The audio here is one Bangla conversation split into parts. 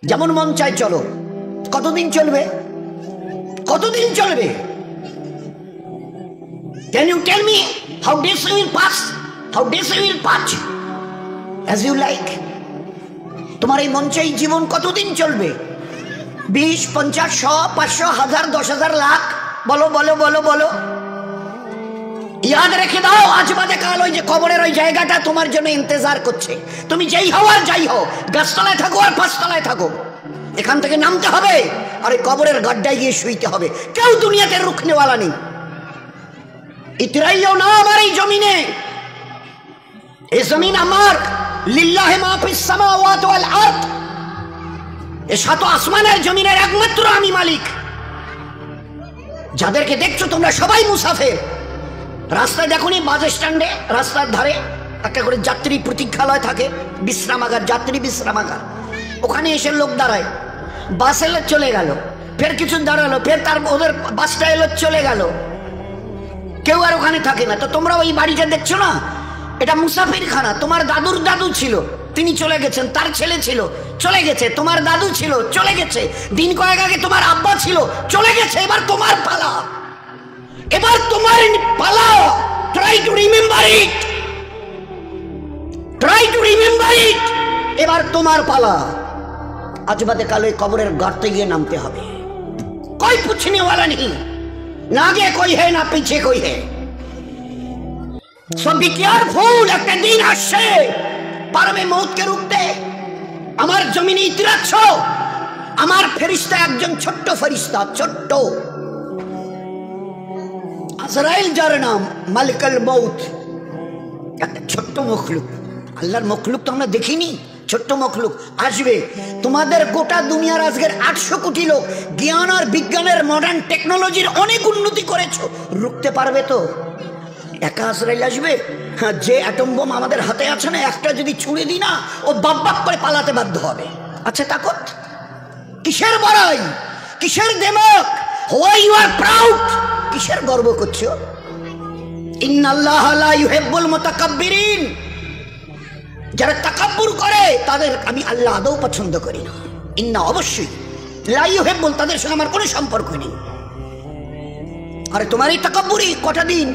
যেমন মন চায় চলো। কতদিন চলবে? কতদিন চলবে? Can you tell me how days you will pass? How days you will pass as you like? তোমার এই মন চাই জীবন কতদিন চলবে? 20, 50, 100, 500, 1000, 10,000, লাখ? বলো বলো বলো বলো। ইয়াদ রেখে দাও, আজ বাদে কাল ওই যে কবরের ওই জায়গাটা তোমার জন্য ইন্তজার করছে। তুমি যেই হও আর যাই হও, গাছতলায় থাকো আর পাঁচতলায় থাকো, এখান থেকে নামতে হবে আর এই কবরের গাড্ডায় গিয়ে শুইতে হবে। কেউ দুনিয়াতে রুখনেওয়ালা নেই। ইতরাইও না আমার এই জমিনে। এই জমিন আমার, লিল্লাহি মা ফিস সামাওয়াতি ওয়াল আরদ। এই সাত আসমানের জমিনের একমাত্র আমি মালিক। যাদেরকে দেখছো তোমরা সবাই মুসাফির। রাস্তায় দেখোনি বাস স্ট্যান্ডে রাস্তার ধারে একটা করে যাত্রী প্রতীক্ষালয় থাকে, বিশ্রামাগার, যাত্রী বিশ্রামাগার। ওখানে এসে লোক দাঁড়ায়, বাস এলো চলে গেল, ফের কিছু দাঁড়ালো, ফের তার ওদের বাসটা এলো চলে গেল, কেউ আর ওখানে থাকে না। তো তোমরা ওই বাড়িটা দেখছো না, এটা মুসাফিরখানা। তোমার দাদুর দাদু ছিল, তিনি চলে গেছেন, তার ছেলে ছিল চলে গেছে, তোমার দাদু ছিল চলে গেছে, দিন কয়েক আগে তোমার আব্বা ছিল চলে গেছে। এবার তোমার পালা, এবার তোমার পালা। Try to remember it, try to remember it. এবার তোমার পালা। আজ বাদে কাল ওই কবরের গর্তে গিয়ে নামতে হবে। कोई पूछने वाला नहीं, ना आगे कोई है ना पीछे कोई है। सो बी केयरफुल। একটা দিন আসছে পারবে মওতকে রুখতে। আমার জমিনে ইতিরাচ্ছ, আমার ফেরেশতা একজন ছোট্ট ফেরেশতা, ছোট্ট আজরাইল, যার নাম মালিকুল মউত। একটা ছোট্ট মখলুক, আল্লাহর মখলুক তো আমরা দেখিনি, ছোট্ট মখলুক আসবে। তোমাদের গোটা দুনিয়ার আজকের 800 কোটি লোক জ্ঞান আর বিজ্ঞানের মডার্ন টেকনোলজির অনেক উন্নতি করেছো, রুখতে পারবে তো? একা আজরাইল আসবে? হ্যাঁ, যে অ্যাটম বোম আমাদের হাতে আছে না, একটা যদি ছুঁড়ে দিই না, ও বাপ বাপ করে পালাতে বাধ্য হবে। আচ্ছা তাকত কিসের বড়াই, কিসের দেমক? Why you are proud? কিসের গর্ব করছো? ইন্নাল্লাহ লা ইউহিব্বুল মুতাকাব্বিরিন। যারা তাকাব্বুর করে তাদের আমি আল্লাহ আদৌ পছন্দ করি না। ইন্না অবশ্যই, লা ইউহিব্বুল, তাদের সঙ্গে আমার কোনো সম্পর্ক নেই। আরে তোমার এই তাকাব্বুরি কটা দিন,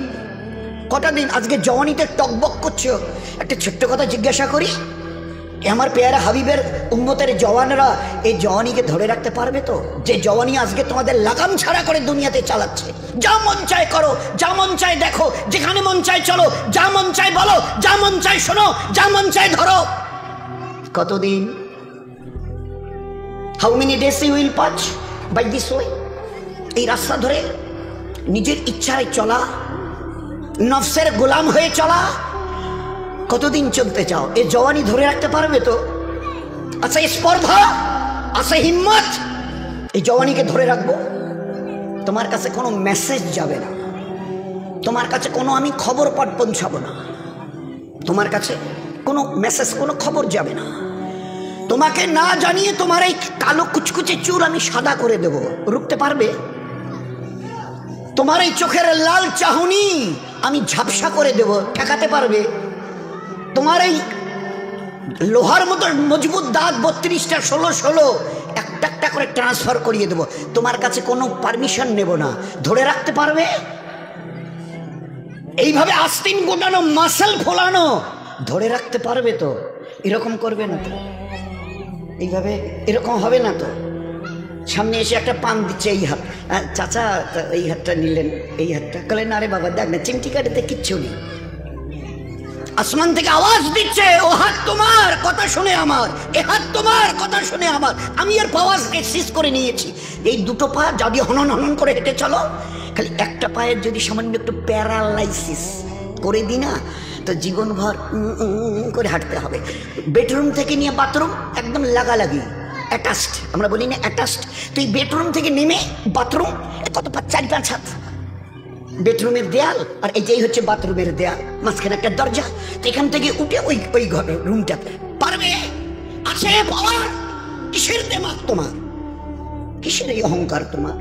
কটা দিন আজকে জওয়ানিতে টকবক করছো। একটা ছোট্ট কথা জিজ্ঞাসা করি, আমার পেয়ারা হাবিবের উম্মতের জওয়ানরা এই জওয়ানিকে ধরে রাখতে পারবে তো? যে জওয়ানি আজকে তোমাদের লাগাম ছাড়া করে দুনিয়াতে চালাচ্ছে। যা মন চায় করো, যা মন চায় দেখো, যেখানে মন চায় চলো, যা মন চায় বলো, যা মন চায় শোনো, যা মন চায় ধরো। কতদিন? How many days you will pass by this way? এই রাস্তা ধরে নিজের ইচ্ছায় চলা, নফসের গোলাম হয়ে চলা, কতদিন চলতে চাও? এ জওয়ানি ধরে রাখতে পারবে তো? আচ্ছা স্পর্ধা, আচ্ছা হিম্মত, এই জওয়ানিকে ধরে রাখবো? তোমার কাছে কোনো মেসেজ যাবে না, তোমার কাছে কোনো আমি খবর পাঠ পৌঁছাবো না, তোমার কাছে কোনো মেসেজ, কোনো খবর যাবে না। তোমাকে না জানিয়ে তোমার এই কালো কুচকুচে চুল আমি সাদা করে দেব, রুখতে পারবে? তোমার এই চোখের লাল চাহনি আমি ঝাপসা করে দেব, ঠেকাতে পারবে? তোমার এই লোহার মতো মজবুত দাঁত 32টা 16 একটা একটা করে ট্রান্সফার করিয়ে দেব, তোমার কাছে কোনো পারমিশন নেব না, ধরে রাখতে পারবে? এইভাবে আস্তিন গোটানো, মাসেল ফোলানো, ধরে রাখতে পারবে তো? এরকম করবে না তো? এইভাবে এরকম হবে না তো? সামনে এসে একটা পান দিচ্ছে, এই হাত, চাচা এই হাতটা নিলেন, এই হাতটা বললেন, আরে বাবা দেখ না চিমটি কাটাতে কিচ্ছু নেই। আসমান থেকে আওয়াজ দিচ্ছে, ও হাত তোমার কথা শুনে আমার, এ হাত তোমার কথা শুনে আমার। আমি এর পাওয়াজ সিজ করে নিয়েছি। এই দুটো পা যদি হনন হনন করে হেঁটে চলো, খালি একটা পায়ের যদি সামান্য একটু প্যারালাইসিস করে দিই না, তো জীবনভর করে হাঁটতে হবে। বেডরুম থেকে নিয়ে বাথরুম একদম লাগালাগি, অ্যাটাচড, আমরা বলি না অ্যাটাচড। তুই বেডরুম থেকে নেমে বাথরুম কত 4-5 হাত, বেডরুমের দেয়াল আর এই হচ্ছে বাথরুমের দেয়াল, মাঝখানে একটা দরজা। তো এখান থেকে উঠে ওই ঘর রুমটাতে পারবে? আছে পাওয়ার? কিসের দেমাগ তোমার? কিসের এই অহংকার তোমার?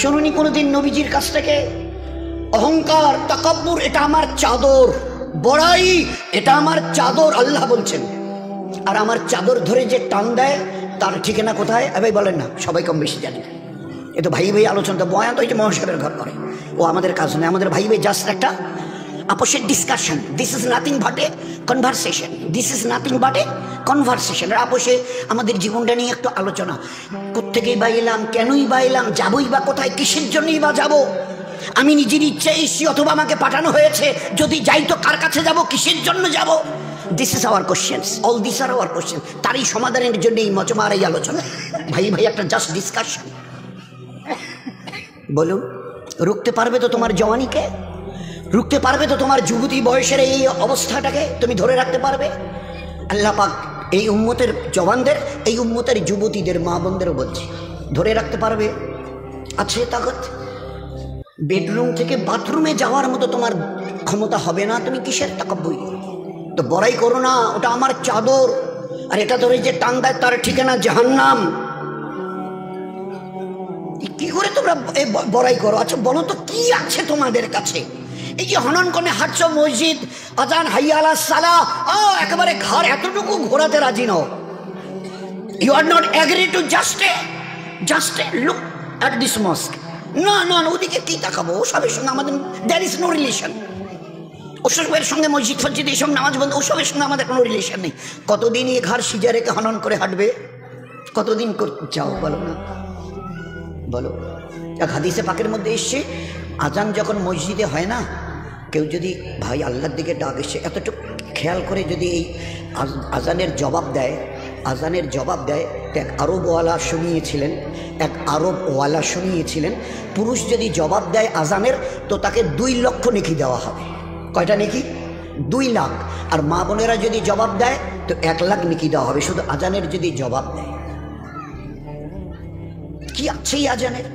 শুনুনি কোনোদিন নবীজির কাছ থেকে অহংকার, তাকাব্বুর এটা আমার চাদর, বড়াই এটা আমার চাদর। আল্লাহ বলছেন আর আমার চাদর ধরে যে টান দেয় তার ঠিকানা কোথায়? ভাই বলেন না, সবাই কম বেশি জানি। এ তো ভাই ভাই আলোচনা, বয়ান তো ওই যে মহাসাবের ঘর করে, ও আমাদের কাজ নয়। আমাদের ভাই ভাই জাস্ট একটা আপোষের discussion. This is nothing but a conversation, this is nothing but a conversation. আর আপোষে আমাদের জীবনটা নিয়ে একটু আলোচনা। কোত্থেকেই বা এলাম, কেনই বা এলাম, যাবই বা কোথায়, কিসের জন্যই বা যাব? আমি নিজের ইচ্ছে এসছি অথবা আমাকে পাঠানো হয়েছে, যদি যাই তো কার কাছে যাব, কিসের জন্য যাব? This is our questions, all this are our question. তারই সমাধানের জন্য এই মজমার এই আলোচনা। ভাই ভাই একটা জাস্ট ডিসকাশন। বলুন, রুখতে পারবে তো তোমার জওয়ানিকে? রুখতে পারবে তো তোমার যুবতী বয়সের এই অবস্থাটাকে? তুমি ধরে রাখতে পারবে? আল্লাহ পাক এই উম্মতের জওয়ানদের, এই উম্মতের যুবতীদের, মা বোনদেরও বলছে, ধরে রাখতে পারবে? আছে তাকত? বেডরুম থেকে বাথরুমে যাওয়ার মতো তোমার ক্ষমতা হবে না, তুমি কিসের তাকাব্বুই? তো বড়াই করো না, ওটা আমার চাদর, আর এটা ধরে যে টান দেয় তার ঠিকানা জাহান্নাম। কি করে তোমরা বড়াই করো? আচ্ছা বলো তো, কি আছে তোমাদের কাছে? এই যে হনন করে হাঁটছো, মসজিদ আজান হাইয়া আলা সালাহ, একেবারে ঘর এতটুকু ঘোরাতে রাজি নও। You are not agree to just look at this mosque. না না, ওদিকে কি তাকাবো? ওসবের সঙ্গে আমাদের দ্যার ইজ নো রিলেশন। ওসবের সঙ্গে মসজিদ ফসজিদ এইসব নামাজ বন্ধ, ওসবের সঙ্গে আমাদের কোনো রিলেশন নেই। কতদিন এই ঘর সিজা রেখে হনন করে হাঁটবে? কতদিন চাও বলো না, বলো। এক হাদিসে পাকের মধ্যে এসছে, আজান যখন মসজিদে হয় না, কেউ যদি ভাই আল্লাহর দিকে ডাক এসে এতটুকু খেয়াল করে যদি এই আজানের জবাব দেয়, আজানের জবাব দেয়, এক আরবওয়ালা শুনিয়েছিলেন, পুরুষ যদি জবাব দেয় আজানের, তো তাকে 2 লক্ষ নেকি দেওয়া হবে। কয়টা নেকি? 2 লাখ। আর মা বোনেরা যদি জবাব দেয় তো 1 লাখ নেকি দেওয়া হবে, শুধু আজানের যদি জবাব দেয়। কি আছে এই আজানের?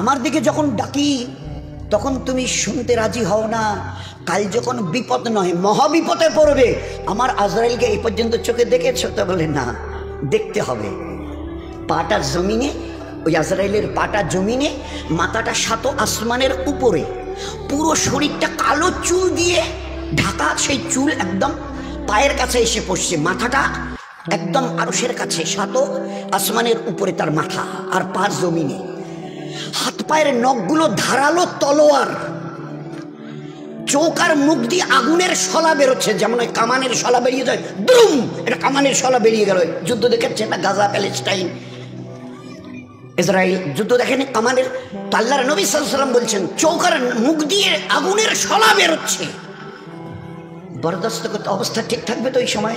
আমার দিকে যখন ডাকি তখন তুমি শুনতে রাজি হও না। কাল যখন বিপদ নয় মহাবিপদে পড়বে, আমার আজরাইলকে এই পর্যন্ত চোখে দেখেছ? তো বলে না, দেখতে হবে। পাটা জমিনে, ওই আজরাইলের পাটা জমিনে, মাথাটা 7 আসমানের উপরে, পুরো শরীরটা কালো চুল দিয়ে ঢাকা। সেই চুল একদম পায়ের কাছে এসে পড়ছে, মাথাটা একদম আরশের কাছে, 7 আসমানের উপরে তার মাথা, আর পা জমিনে। হাত পায়ের নখগুলো ধারালো তলোয়ার, চোখ আর মুখ দিয়ে আগুনের শলা বেরোচ্ছে, যেমন ওই কামানের শলা বেরিয়ে যায়, দুম, এটা কামানের শলা বেরিয়ে গেল। যুদ্ধ দেখেছে না, গাজা প্যালেস্টাইন ইসরায়েল যুদ্ধ দেখেনি কামানের? আল্লাহর নবী সাল্লাল্লাহু আলাইহি ওয়াসাল্লাম বলছেন, চোখ আর মুখ দিয়ে আগুনের শলা বেরোচ্ছে। বরদাস্ত করতে অবস্থা ঠিক থাকবে তো? এই সময়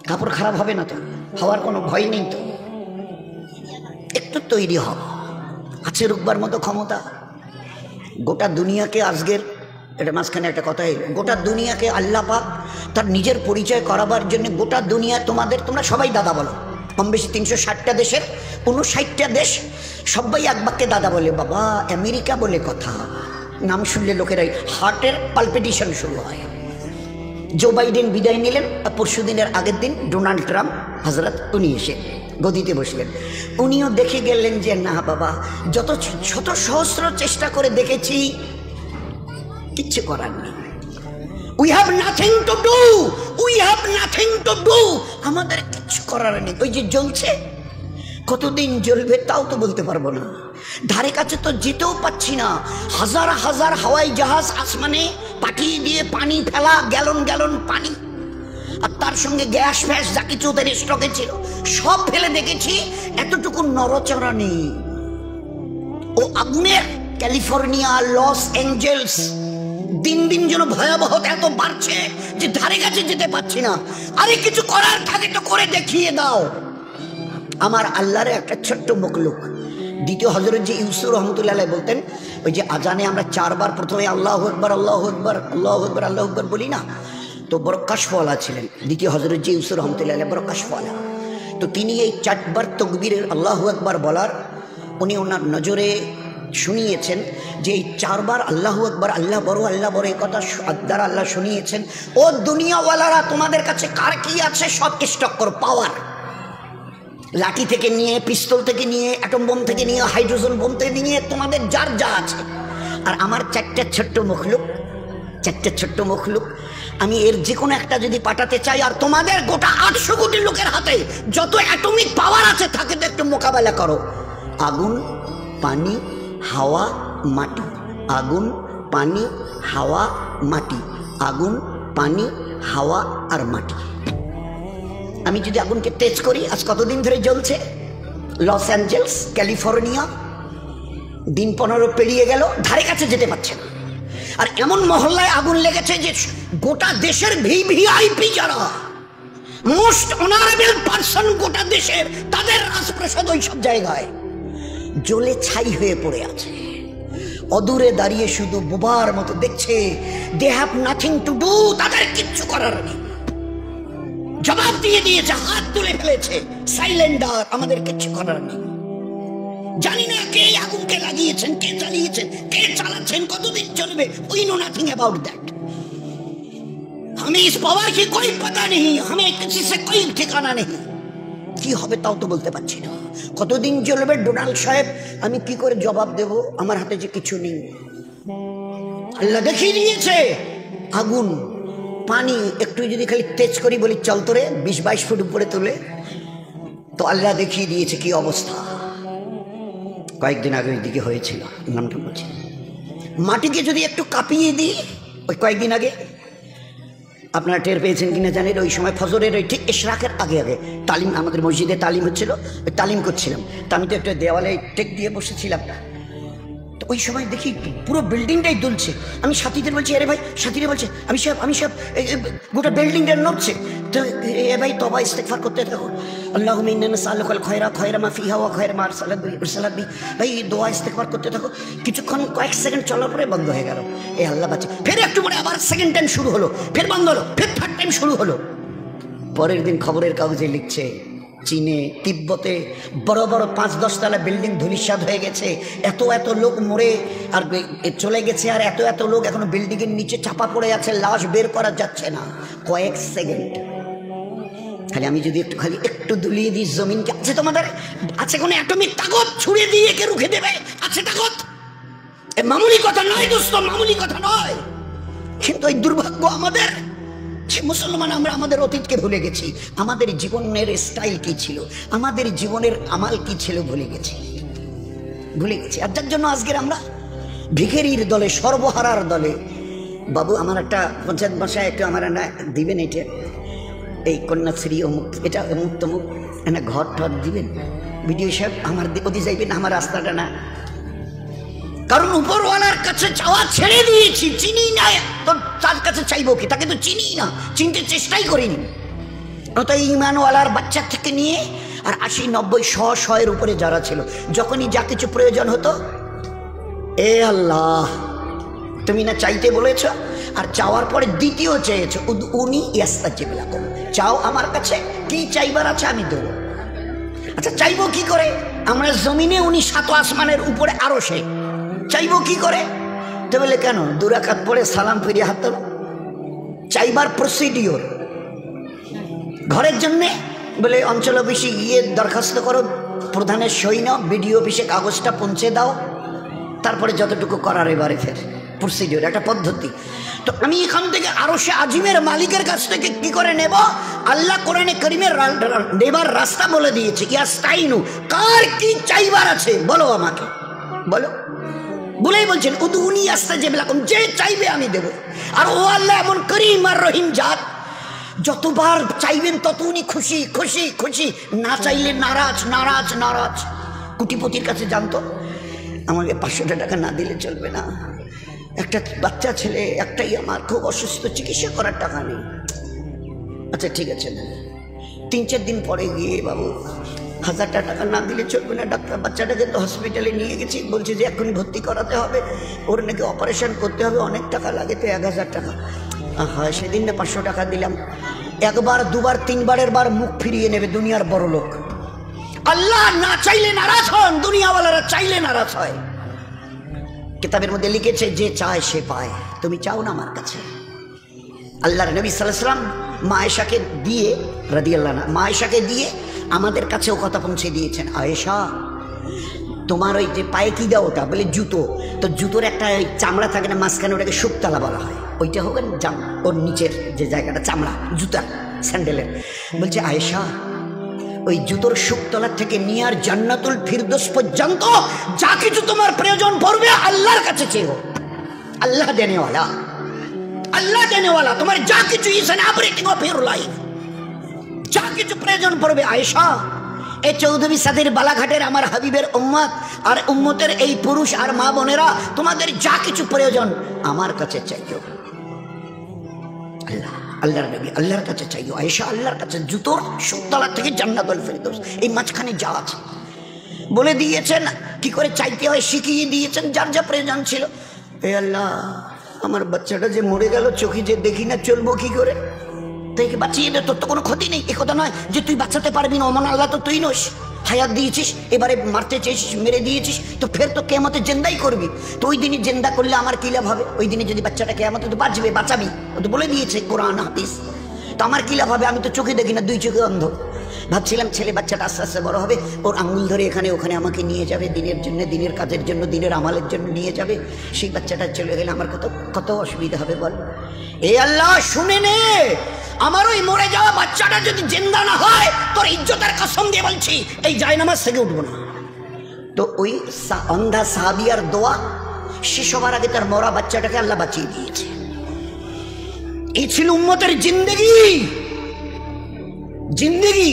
কাপড় খারাপ হবে না তো? হওয়ার কোনো ভয় নেই তো? একটু তৈরি হও, আছে রুকবার মতো ক্ষমতা। গোটা দুনিয়াকে আজকের, এটা মাঝখানে একটা কথা এলো, গোটা দুনিয়াকে আল্লাহ পাক তার নিজের পরিচয় করাবার জন্য, গোটা দুনিয়া তোমরা সবাই দাদা বলো, কম বেশি 360টা দেশের 59টা দেশ সবাই এক বাক্যে দাদা বলে। বাবা আমেরিকা বলে কথা, নাম শুনলে লোকেরাই হার্টের পালপিটেশন শুরু হয়। জো বাইডেন বিদায় নিলেন, পরশু দিনের আগের দিন ডোনাল্ড ট্রাম্প হজরত উনি এসে গদিতে বসলেন। উনিও দেখে গেলেন যে না বাবা, যত শত সহস্র চেষ্টা করে দেখেছি, কিচ্ছু করার নেই। We have nothing to do, আমাদের কিচ্ছু করার নেই। ওই যে জ্বলছে, কতদিন জ্বলবে তাও তো বলতে পারবো না, ধারে কাছে তো যেতেও পাচ্ছি না। হাজার হাজার হাওয়াই জাহাজ আসমানে পাঠিয়ে দিয়ে পানি ফেলা, গ্যালন পানি, আর তার সঙ্গে গ্যাস ফ্যাস যা কিছু ওদের স্টকে ছিল সব ফেলে দেখেছি, এতটুকু নড়চড়া নেই। ও আগুনের ক্যালিফোর্নিয়া, লস অ্যাঞ্জেলস দিন দিন যেন ভয়াবহতা এত বাড়ছে যে ধারে কাছে যেতে পারছি না। আরে কিছু করার থাকে তো করে দেখিয়ে দাও। আমার আল্লাহর একটা ছোট্ট মখলুক, দ্বিতীয় হযরত যে ইউসুফ রহমতুল্লাহ আলাইহি বলতেন, ওই যে আজানে আমরা 4 বার প্রথমে আল্লাহু আকবার আল্লাহু আকবার আল্লাহু আকবার আল্লাহু আকবার বলি না, তো বড় কাশফওয়ালা ছিলেন দ্বিতীয় হযরত যে ইউসুফ রহমতুল্লাহ আলাইহি, বড় কাশফওয়ালা। তো তিনি এই 4 বার তাকবীরের আল্লাহু আকবার বলার উনি ওনার নজরে শুনিয়েছেন যে এই 4 বার আল্লাহু আকবার আল্লাহ বড় এই কথা দ্বারা আল্লাহ শুনিয়েছেন, ও দুনিয়াওয়ালারা তোমাদের কাছে কার কি আছে সব স্টক করো। পাওয়ার, লাঠি থেকে নিয়ে, পিস্তল থেকে নিয়ে, অ্যাটম বোম থেকে নিয়ে, হাইড্রোজেন বোম থেকে নিয়ে, তোমাদের যার যা আছে। আর আমার 4টা ছোট্ট মখলুক চারটে ছোট্ট মখলুক, আমি এর যে কোনো একটা যদি পাঠাতে চাই, আর তোমাদের গোটা 800 কোটি লোকের হাতে যত অ্যাটমিক পাওয়ার আছে থাকে তো একটু মোকাবেলা করো। আগুন, পানি, হাওয়া, মাটি। আগুন, পানি, হাওয়া, মাটি। আগুন, পানি, হাওয়া আর মাটি। আমি যদি আগুনকে টেচ করি, আজ কতদিন ধরে জ্বলছে? লস অ্যাঞ্জেলস, ক্যালিফোর্নিয়া, দিন 15 পেরিয়ে গেল, ধারে কাছে যেতে পারছে না। আর এমন মহল্লায় আগুন লেগেছে যে গোটা দেশের ভিভিআইপি যারা মোস্ট অনারেবল পারসন গোটা দেশের, তাদের রাজপ্রাসাদ ওই সব জায়গায় জ্বলে ছাই হয়ে পড়ে আছে। অদূরে দাঁড়িয়ে শুধু বোবার মতো দেখছে। They have nothing to do, তাদের কিচ্ছু করার নেই। জবাব দিয়ে দিয়েছে, হাত তুলে ফেলেছে, সাইলেন্ডার, আমাদের কিচ্ছু করার নেই। জানি না কে আগুনকে লাগিয়েছেন, কে চালিয়েছেন, কে চালাচ্ছেন, কতদিন চলবে, we know nothing about that. हमें इस पावर की कोई पता नहीं, हमें किसी से कोई ठिकाना नहीं। কি হবে তাও তো বলতে পারছি না। কতদিন চলবে ডোনাল্ড সাহেব, আমি কি করে জবাব দেব? আমার হাতে যে কিছু নেই। আল্লাহ দেখিয়ে দিয়েছে আগুন, পানি, একটু যদি খালি তেজ করি বলি চল তোরে 20-22 ফুট উপরে তুলে, তো আল্লাহ দেখিয়ে দিয়েছে কি অবস্থা। কয়েকদিন আগে ওই দিকে হয়েছিল, নামটা বলছি। মাটিকে যদি একটু কাঁপিয়ে দিই, ওই কয়েকদিন আগে আপনারা টের পেয়েছেন কিনা জানেন, ওই সময় ফজরের ওই ঠিক ইশরাকের আগে আগে তালিম, আমাদের মসজিদে তালিম হচ্ছিল, ওই তালিম করছিলাম। তা আমি তো একটা দেওয়ালে টেক দিয়ে বসেছিলাম, তো ওই সময় দেখি পুরো বিল্ডিংটাই দুলছে। আমি সাথীদের বলছি, আরে ভাই, সাথীরা বলছে আমি সব গোটা বিল্ডিংটা নড়ছে। তো এ ভাই তবা ইস্তেগফার করতে থাকো, আল্লাহুম্মা ইন্না নাসআলুকাল খায়রা মা ফিহা ওয়া খায়রা মা আরসালাত বি। ভাই দোয়া ইস্তেগফার করতে থাকো। কিছুক্ষণ কয়েক সেকেন্ড চলার পরে বন্ধ হয়ে গেল। এ আল্লাহ বাঁচে। ফের একটু পরে আবার সেকেন্ড টাইম শুরু হলো, ফের বন্ধ হলো, ফের থার্ড টাইম শুরু হলো। পরের দিন খবরের কাগজে লিখছে, চীনে, তিব্বতে বড় বড় 5-10 তলা বিল্ডিং ধূলিসাৎ হয়ে গেছে, এত লোক মরে আর চলে গেছে, আর এত লোক এখনো বিল্ডিং এর নিচে চাপা পড়ে আছে, লাশ বের করা যাচ্ছে না। কয়েক সেকেন্ড খালি আমি যদি একটু দুলিয়ে দিই জমিনকে, আছে তোমাদের আছে কোনো অ্যাটমিক তাকত ছুড়ে দিয়ে একে রুখে দেবে? আছে তাকত? এ মামুলি কথা নয় দোস্ত, মামুলি কথা নয়। কিন্তু এই দুর্ভাগ্য আমাদের, মুসলমান আমরা আমাদের অতীতকে ভুলে গেছি। আমাদের জীবনের স্টাইল কি ছিল, আমাদের জীবনের আমাল কি ছিল ভুলে গেছি। আর যার জন্য আজকের আমরা ভিখারির দলে, সর্বহারার দলে। বাবু আমার একটা পঞ্চায়েত বাসায় একটু আমার না দিবেন, এটা এই কন্যাশ্রী অমুক, এটা অমুক তমুক না ঘর টর দিবেন, ভিডিও সাহেব আমার ওদি যাইবেন, আমার রাস্তাটা না। কারণ উপরওয়ালার কাছে চাওয়া ছেড়ে দিয়েছি, চিনি না তো তার কাছে চাইবো কি? তাকে তো চিনি না, চিনতে চেষ্টাই করিনি। তাই ইমানওয়ালার বাচ্চা থেকে নিয়ে আর 80-90-100 উপরে যারা ছিল, যখনই যা কিছু প্রয়োজন হতো, এ আল্লাহ তুমি না চাইতে বলেছ, আর চাওয়ার পরে দ্বিতীয় চেয়েছো, উনি ইয়াস্তাজিব লাকুম, চাও আমার কাছে, কি চাইবার আছে আমি দেবো। আচ্ছা চাইবো কি করে? আমরা জমিনে, উনি 7 আসমানের উপরে, আরো সে চাইবো কি করে? তো বলে কেন 2 রাকাত পড়ে সালাম ফিরিয়ে হাত তোলো। চাইবার প্রসিডিওর ঘরের জন্যে বলে অঞ্চল অফিসে গিয়ে দরখাস্ত করো, প্রধানের সই নাও, বিডিও অফিসে কাগজটা পৌঁছে দাও, তারপরে যতটুকু করার এবারে ফের প্রসিডিওর, একটা পদ্ধতি। তো আমি এখান থেকে আরো সে আজিমের মালিকের কাছ থেকে কি করে নেব? আল্লাহ কোরআনে কারীমের নেবার রাস্তা বলে দিয়েছে। ইয়াস্তাইনু, কার কি চাইবার আছে বলো আমাকে, বলো। বলেই বলছেন উদুনি আস্তাজিব লাকুম, যে চাইবে আমি দেব। আর ও আল্লাহ এমন করিম আর রহিম জাত, যতবার চাইবেন তত উনি খুশি খুশি খুশি, না চাইলে নারাজ নারাজ নারাজ। কোটিপতির কাছে জানতো আমাকে 500 টাকা না দিলে চলবে না, একটা বাচ্চা ছেলে একটাই আমার, খুব অসুস্থ, চিকিৎসা করার টাকা নেই। আচ্ছা ঠিক আছে, 3-4 দিন পরে গিয়ে বাবু 1000 টাকা না দিলে চলবে না, ডাক্তার বাচ্চাটাকে তো হসপিটালে নিয়ে গেছি, বলছে যে এখনই ভর্তি করাতে হবে, ওর নাকি অপারেশন করতে হবে, অনেক টাকা লাগে, তো 1000 টাকা। হ্যাঁ সেদিন না 500 টাকা দিলাম। 1 বার 2 বার 3 বারের বার মুখ ফিরিয়ে নেবে দুনিয়ার বড় লোক। আল্লাহ না চাইলে নারাজ হন, দুনিয়াওয়ালারা চাইলে নারাজ হয়। কিতাবের মধ্যে লিখেছে যে চায় সে পায়। তুমি চাও না আমার কাছে? আল্লাহর নবী সাল্লাল্লাহু আলাইহি ওয়াসাল্লাম মা আয়েশাকে দিয়ে রাদিয়াল্লাহু আনহা, মা আয়েশাকে দিয়ে আমাদের কাছেও কথা পৌঁছে দিয়েছেন। আয়েশা তোমার ওই যে পায়ে কি দাও? ওটা বলে জুতো। তো জুতোর একটা চামড়া থাকে না মাঝখানে, ওটাকে শুকতালা বলা হয়। ওইটা হবে ওর নিচের যে জায়গাটা চামড়া, জুতা স্যান্ডেলের। বলছে আয়েশা, ওই জুতোর শুকতলা থেকে নিয়ে আর জান্নাতুল ফিরদৌস পর্যন্ত যা কিছু তোমার প্রয়োজন পড়বে আল্লাহর কাছে চেয়েও। আল্লাহ দেনেওয়ালা, আল্লাহ দেনেওয়ালা। তোমার যা কিছু is an everything of your life, যা কিছু প্রয়োজন পড়বে আয়েশা, এই চৌধুরী সাদের বালাঘাটের আমার হাবিবের উম্মত আর উম্মতের এই পুরুষ আর মা বোনেরা, তোমাদের যা কিছু প্রয়োজন আমার কাছে চাইও। আল্লাহ, আল্লাহর নবী আল্লাহর কাছে চাইও। আয়েশা আল্লাহর কাছে, জুতোর শুকতলা থেকে জান্নাতুল ফিরদৌস, এই মাঝখানে যা আছে বলে দিয়েছেন, কি করে চাইতে হয় শিখিয়ে দিয়েছেন, যার যা প্রয়োজন ছিল। এ আল্লাহ, আমার বাচ্চাটা যে মরে গেল, চোখে যে দেখি না, চলবো কি করে? তাইকে বাঁচিয়ে দে, তোর তো কোনো ক্ষতি নেই। এ কথা নয় যে তুই বাঁচাতে পারবি না, অমন আল্লাহ তো তুই নস। হায়াত দিয়েছিস, এবারে মারতে চেয়েছিস, মেরে দিয়েছিস, তো ফের তো কেয়ামতে জেন্দাই করবি। তো ওই দিনই জেন্দা করলে আমার কি লাভ হবে? ওই দিনে যদি বাচ্চাটা কেয়ামতে তো বাঁচবে, বাঁচাবি, ও তো বলে দিয়েছে কোরআন হাদিস। তো আমার কি লাভ হবে? আমি তো চোখে দেখি না, দুই চোখে অন্ধ। ভাবছিলাম ছেলে বাচ্চাটা আস্তে আস্তে বড় হবে, ওর আঙুল ধরে এখানে ওখানে আমাকে নিয়ে যাবে, দিনের জন্য, দিনের কাজের জন্য, দিনের আমালের জন্য নিয়ে যাবে। সেই বাচ্চাটা চলে গেলে আমার কত কত অসুবিধা হবে বল। এ আল্লাহ, শুনে নে, আমার ওই মরে যাওয়া বাচ্চাটা যদি জিন্দা না হয়, তোর ইজ্জতের কসম দিয়ে বলছি, এই জায়নামাজ থেকে উঠবো না। তো ওই অন্ধা সাহাবিয়ার দোয়া শেষ হবার আগে তার মরা বাচ্চাটাকে আল্লাহ বাঁচিয়ে দিয়েছে। এই ছিল উম্মতের জিন্দেগি। জিন্দেগি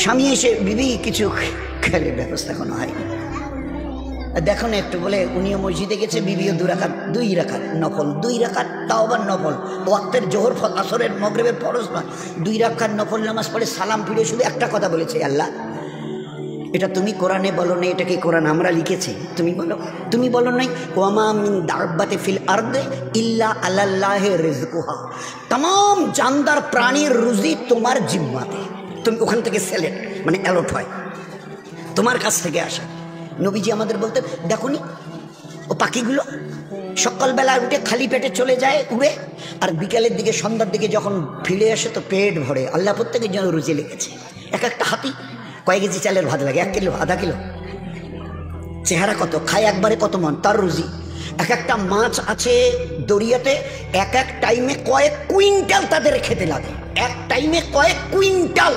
স্বামী এসে, বিবি কিছু খেলে, ব্যবস্থা কোনো হয় দেখো না একটু, বলে উনিও মসজিদে গেছে, বিবিও দুই রাকাত নফল, 2 রাকাত, তাও আবার নফল, ওয়াক্তের জোহর আসরের মগরিবের ফরজ নয়, 2 রাকাত নফল নামাজ পড়ে সালাম ফিরে শুধু একটা কথা বলেছে, আল্লাহ এটা তুমি কোরআনে বলো না, এটা কি কোরআন আমরা লিখেছি? তুমি বলো, তুমি বলো নাই ওয়ামা মিন দাব্বাতি ফিল আরদি ইল্লা আলাল্লাহি রিজকুহা, तमाम জানদার প্রাণীর রুজি তোমার জিম্মাতে। তুমি ওখান থেকে সিলেক্ট মানে অ্যালট হয়, তোমার কাছ থেকে আসে। নবীজি আমাদের বলতেন, দেখুনি ও পাখিগুলো সকালবেলা উঠে খালি পেটে চলে যায় উড়ে, আর বিকালের দিকে সন্ধ্যার দিকে যখন ফিরে আসে তো পেট ভরে। আল্লাহ প্রত্যেকের জন্য রুজি লেগেছে। এক একটা হাতি কয়েক কেজি চালের ভাত লাগে, 1 কিলো, আধা কিলো, চেহারা কত, খায় একবারে কত মন, তার রুজি। এক একটা মাছ আছে দরিয়াতে, এক এক টাইমে কয়েক কুইন্টাল তাদের খেতে লাগে, এক টাইমে কয়েক কুইন্টাল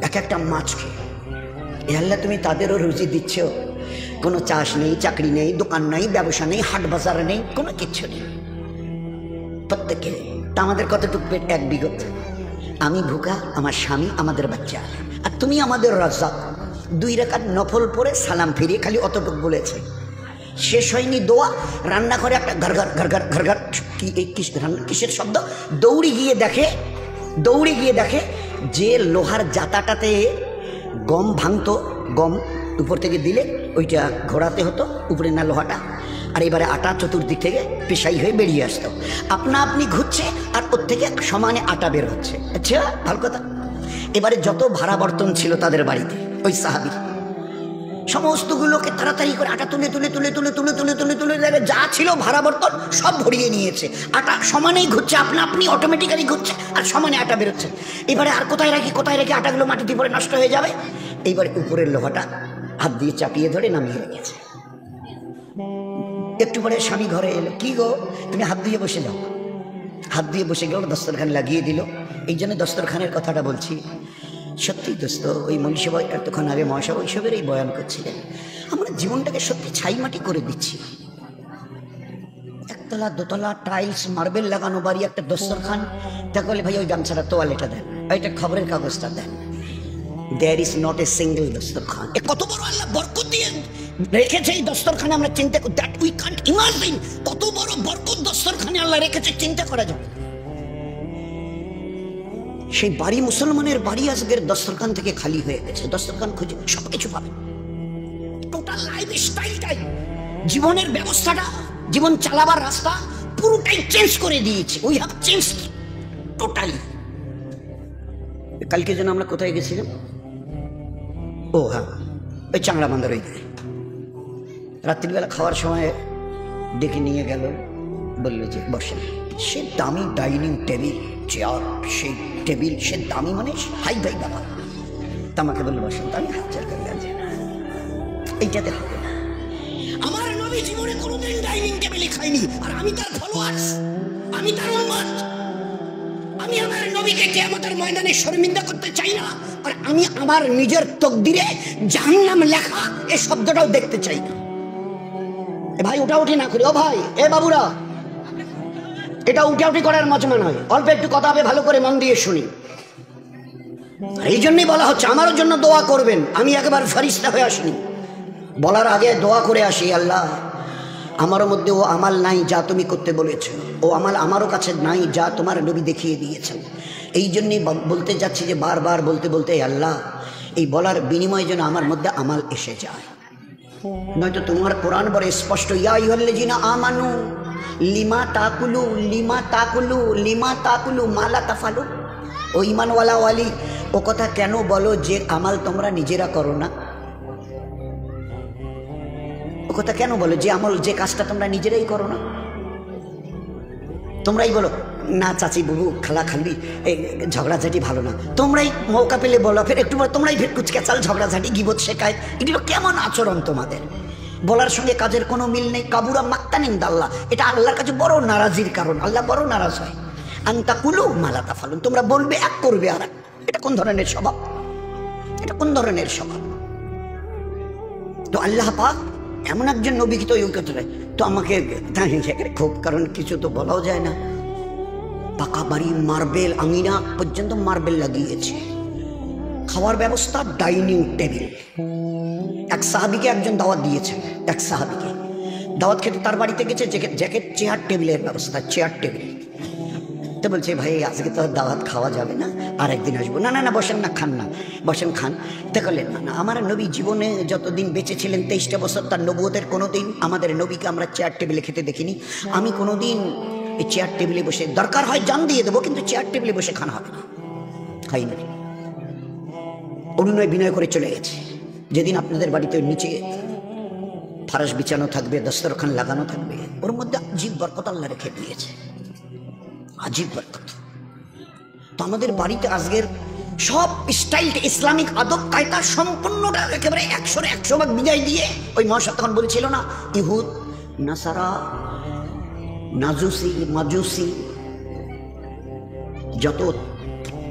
এক একটা মাছ খেয়ে। এ আল্লাহ, তুমি তাদেরও রুজি দিচ্ছ। কোনো চাষ নেই, চাকরি নেই, দোকান নেই, ব্যবসা নেই, হাট বাজার নেই, কোনো কিচ্ছু নেই প্রত্যেকে। তা আমাদের কতটুকু পেট? 1 বিঘত। আমি ভুকা, আমার স্বামী, আমাদের বাচ্চা, আর তুমি আমাদের রাজ্জাক। 2 রাকাত নফল পড়ে সালাম ফিরিয়ে খালি অতটুক বলেছে। শেষ হয়নি দোয়া, রান্না করে একটা ঘরঘর ঘরঘর ঘরঘর, কিসের শব্দ? দৌড়ে গিয়ে দেখে যে লোহার জাতাটাতে গম ভাঙতো, গম উপর থেকে দিলে ওইটা ঘোরাতে হতো, উপরে না লোহাটা, আর এবারে আটা চতুর্দিক থেকে পেশাই হয়ে বেরিয়ে আসতো। আপনা আপনি ঘুরছে আর ওর থেকে সমানে আটা বের হচ্ছে। আচ্ছা, ভালো কথা। এবারে যত ভাড়া বর্তন ছিল তাদের বাড়িতে, ওই সাহাবী সমস্তগুলোকে তাড়াতাড়ি করে আটা তুলে তুলে তুলে তুলে তুলে তুলে তুলে তুলে যা ছিল ভাড়া বর্তন সব ভরিয়ে নিয়েছে। আটা সমানেই ঘুরছে, আপনা আপনি অটোমেটিক্যালি ঘুরছে, আর সমানে আটা বেরোচ্ছে। এবারে আর কোথায় রাখি আটাগুলো মাটিতে পড়ে নষ্ট হয়ে যাবে। এইবারে উপরের লোহাটা হাত দিয়ে চাপিয়ে ধরে নামিয়ে রেখেছে। একটু পরে স্বামী ঘরে এলো, কি গো তুমি হাত দিয়ে বসে যাও। হাত দিয়ে বসে গেল, দস্তরখান লাগিয়ে দিল। এই জন্য দস্তরখানের কথাটা বলছি। সত্যি দোস্ত, ওই মনীষা ভাই এতক্ষণ আগে মহাসা বৈশবের এই বয়ান করছিলেন, আমরা জীবনটাকে সত্যি ছাই মাটি করে দিচ্ছি। 1 তলা 2 তলা টাইলস মার্বেল লাগানো বাড়ি, একটা দস্তরখান। তাহলে ভাই ওই গামছাটা তোয়ালেটা দেন, ওইটা খবরের কাগজটা দেন। There is not a single দস্তরখান। কত বড় আল্লাহ বরকত দিয়ে রেখেছে এই দস্তরখানে, আমরা চিন্তা করি, দ্যাট উই কান্ট ইমাজিন। কত বড় বরকত দস্তরখানে আল্লাহ রেখেছে, চিন্তা করা যায়। সেই বাড়ি, মুসলমানের বাড়ি আজকের দস্তরখান থেকে খালি হয়ে গেছে। দস্তরখান খুঁজে সবকিছু পাবে, টোটাল লাইফ স্টাইলটাই, জীবনের ব্যবস্থাটা, জীবন চালাবার রাস্তা পুরোটাই চেঞ্জ করে দিয়েছে। We have changed totally. কালকে যেন আমরা কোথায় গেছিলাম? ও হ্যাঁ, ওই চাংড়া বান্দার ওই রাত্রিবেলা খাওয়ার সময় ডেকে নিয়ে গেল, বললো যে বসেন। সে দামি ডাইনিং টেবিল, চেয়ার, সেই টেবিল, সে দামি মানে হাই ভাই ব্যাপার। তা আমাকে বললো বসেন। তো আমি হাত চার করে গেছি, এইটাতে হবে না। আমার নবী জীবনে কোনোদিন ডাইনিং টেবিলে খায়নি, আর আমি তার ফলোয়ার্স, আমি তার উম্মত। আমি আমার নবীকে কিয়ামতের ময়দানে শর্মিন্দা করতে চাই না, আর আমি আমার নিজের তকদিরে জাহান্নাম লেখা এই শব্দটাও দেখতে চাই না। এ ভাই উঠাউঠি না করি, ও ভাই, এ বাবুরা, এটা উঠাউঠি করার মজমা নয়। অল্প একটু কথা হবে, ভালো করে মন দিয়ে শুনি। এই জন্যই বলা হচ্ছে আমারও জন্য দোয়া করবেন। আমি একেবারে ফেরেশতা হয়ে আসিনি, বলার আগে দোয়া করে আসি, আল্লাহ আমার মধ্যে ও আমাল নাই যা তুমি করতে বলেছো, ও আমাল আমারও কাছে নাই যা তোমার নবী দেখিয়ে দিয়েছেন। এই জন্যই বলতে যাচ্ছি যে বারবার বলতে বলতে আল্লাহ এই বলার বিনিময়ে যেন আমার মধ্যে আমাল এসে যায়। নয়তো তোমার কোরআন বড় স্পষ্ট, ইয়া আইয়ুহাল্লাযীনা আমানু লিমা তাকুলু লিমা তাকুলু লিমা তাকুলু মালা তাফালু। ও ঈমানওয়ালা ওয়ালি, ও কথা কেন বলো যে আমাল তোমরা নিজেরা করো না? ও কথা কেন বলো যে আমল, যে কাজটা তোমরা নিজেরাই করো না? তোমরাই বলো না চাচি বাবু খালা খালি এই ঝগড়াঝাটি ভালো না, তোমরাই মৌকা পেলে বলো, ফের একটু তোমরাই ফের কুচকেচাল ঝগড়াঝাটি গিবত শেখায়। এগুলো কেমন আচরণ তোমাদের? বলার সঙ্গে কাজের কোনো মিল নেই। কাবুরা মাক্তানিন দাল্লাহ, এটা আল্লাহর কাছে বড় নারাজির কারণ। আল্লাহ বড় নারাজ হয়। আনতা কুলু মালা তাফালুন, তোমরা বলবে এক করবে আর এক। এটা কোন ধরনের স্বভাব? এটা কোন ধরনের স্বভাব? তো আল্লাহ পাক এমন একজন নবীকে তো ওই কথা তো আমাকে খুব, কারণ কিছু তো বলাও যায় না। পাকা বাড়ি, মার্বেল আঙিনা পর্যন্ত মার্বেল লাগিয়েছে, খাওয়ার ব্যবস্থা ডাইনিং টেবিল। এক সাহাবীকে একজন দাওয়াত দিয়েছে, এক সাহাবীকে দাওয়াত খেতে তার বাড়িতে গেছে, জ্যাকেট চেয়ার টেবিলের ব্যবস্থা, চেয়ার টেবিল। তো বলছে ভাই আজকে তো দাওয়াত খাওয়া যাবে না, আর একদিন আসবো। না না না বসেন না, খান না, বসেন খান। দেখলেন না না, আমার নবী জীবনে যতদিন বেঁচে ছিলেন 23টা বছর তার নবুয়তের কোনোদিন আমাদের নবীকে আমরা চেয়ার টেবিলে খেতে দেখিনি। আমি কোনোদিন এই চেয়ার টেবিলে বসে, দরকার হয় জান দিয়ে দেবো, কিন্তু চেয়ার টেবিলে বসে খানা হবে না, খাই না। অনুনয় বিনয় করে চলে গেছে। যেদিন আপনাদের বাড়িতে নিচে ফারাশ বিছানো থাকবে, দস্তরখান লাগানো থাকবে, ওর মধ্যে আজীব বরকত আল্লাহ রেখে দিয়েছে, আজীব বরকত। তো আমাদের বাড়িতে আজকের সব স্টাইলটা, ইসলামিক আদব কায়দা সম্পূর্ণটা একেবারে 100% বিদায় দিয়ে, ওই মহাশয় তখন বলছিল না, ইহুদ নাসারা নাজুসি মাজুসি যত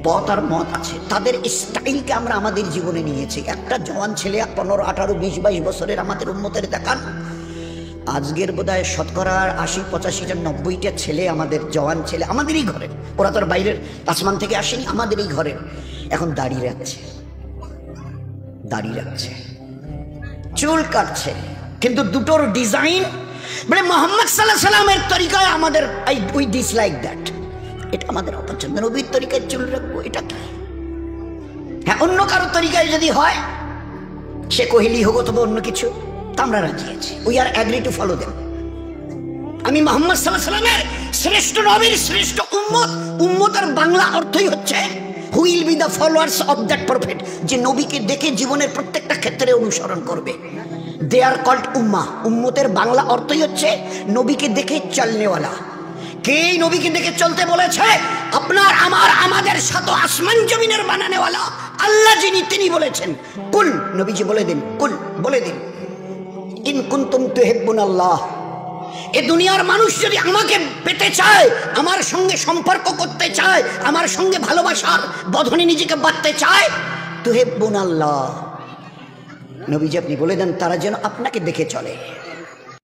পথ আর মত আছে তাদের স্টাইলকে আমরা আমাদের জীবনে নিয়েছি। একটা জওয়ান ছেলে 15, 18, 20, 22 বছরের আমাদের উম্মতের দেখান, আজকের বোধহয় শতকরা 80, 85, 90টা ছেলে আমাদের জওয়ান ছেলে আমাদেরই ঘরের, ওরা তোর বাইরের আসমান থেকে আসেনি, আমাদেরই ঘরের, এখন দাড়ি রাখছে, দাড়ি রাখছে, চুল কাটছে, কিন্তু দুটোর ডিজাইন মানে মোহাম্মদ সাল্লাল্লাহু আলাইহি সাল্লামের তরিকায় আমাদের উই ডিসলাইক দ্যাট। এটা আমাদের অপছন্দ। নবীর তরিকায় চুল রাখবো, এটা কি? হ্যাঁ, অন্য কারো তরিকায় যদি হয়, সে কোহেলি হোক অথবা অন্য কিছু, তা আমরা রাজি আছি। We are agree to follow them. আমি মোহাম্মদ সাল্লাল্লাহু আলাইহি সাল্লামের শ্রেষ্ঠ নবীর শ্রেষ্ঠ উম্মত। উম্মতের বাংলা অর্থই হচ্ছে who will be the followers of that prophet, যে নবীকে দেখে জীবনের প্রত্যেকটা ক্ষেত্রে অনুসরণ করবে। দে আর কল্ড উম্মাহ। উম্মতের বাংলা অর্থই হচ্ছে নবীকে দেখে চলনেওয়ালা। কে নবীকে দেখে চলতে বলেছে? আপনার আমার আমাদের সাথে আসমান জমিনের বানানেওয়ালা আল্লাহ যিনি, তিনি বলেছেন কুল, নবীজি বলে দিন, কুল বলে দিন, ইন কুনতুম তুহিব্বুনাল্লাহ। এ দুনিয়ার মানুষ যদি আমাকে পেতে চায়, আমার সঙ্গে সম্পর্ক করতে চায়, আমার সঙ্গে ভালোবাসার বন্ধনে নিজেকে বাঁধতে চায়, তুহিব্বুনাল্লাহ, নবীজি আপনি বলে দেন তারা যেন আপনাকে দেখে চলে।